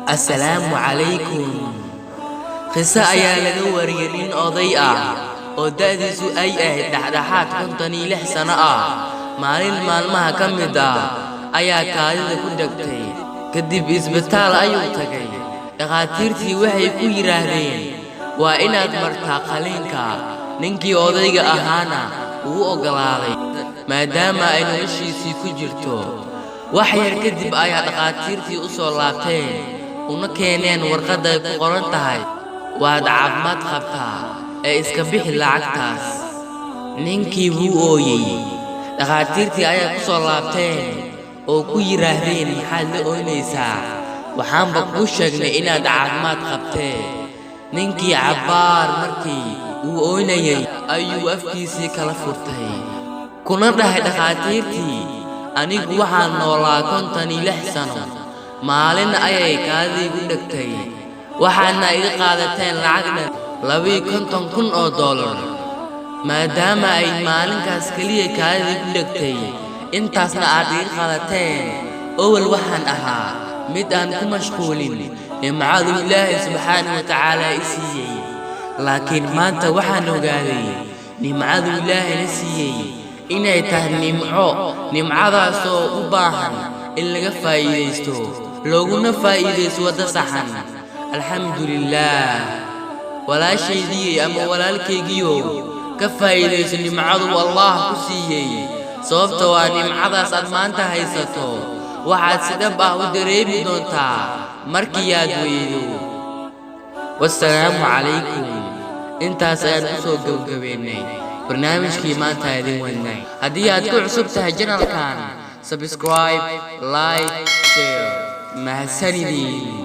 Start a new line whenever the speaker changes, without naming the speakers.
السلام عليكم. قصة أيا لغا ورينين أضيئة oo da'diisu ay ahayd dhaxdhaxaad 56 sano maalin maalmaha ka mid ayaa kaadida ku dhagtay kadib isbitaal ayuu tagay dhaqaatiirtii waxay ku yiraahdeen waa inaad martaa qaliinka ninkii odayga ahaana uu ogolaaday maadaama ay noloshiisii ku jirto wax yar kadib ayaa dhaqaatiirtii u soo laabteen una keeneen warqad ay ku qoran tahay waad caafimaad qabtaa ee iska bixi lacagtaas ninkii wuu ooyay dhaqaatiirtii ayaa ku soo laabteen oo ku yiraahdeen maxaad la ooynaysaa waxaanba kuu sheegnay inaad caafimaad qabtee ninkii cabbaar markii uu ooynayay ayuu afkiisii kala furtay kuna dhahay dhaqaatiirtii anigu waxaan noolaa 56 sano maalin ayay kaadii ku dhagtay waxaana iga qaadateen lacagna $250,000 maadaama ay maalinkaas kaliya kaadii ku dhagtay intaasna aad iga qaadateen awal waxaan ahaa mid aan ku mashquulin nimcada Ilaahay subxaanahu wa ta'aala isiiyay laakiin maanta waxaan ogaaday nimcada Ilaahay na siiyay inay tahay nimcadaas oo u baahan in laga faa'iideysto looguna faa'iideysto wada saxan alxamdulillaah walaashaydii ama walaalkaygiyo ka faa'iideyso nimcadu Allah ku siiyay sababtoo waa nimcadaas aad maanta haysato waxaad si dhab ah u dareemi doontaa markii aad weydo wassalaamu calaykum intaas ayaan ku soo gabagabeynay barnaamijkii maanta idin wadnay haddii aad ku cusub tahay channelkan subscribe like share mahadsanidin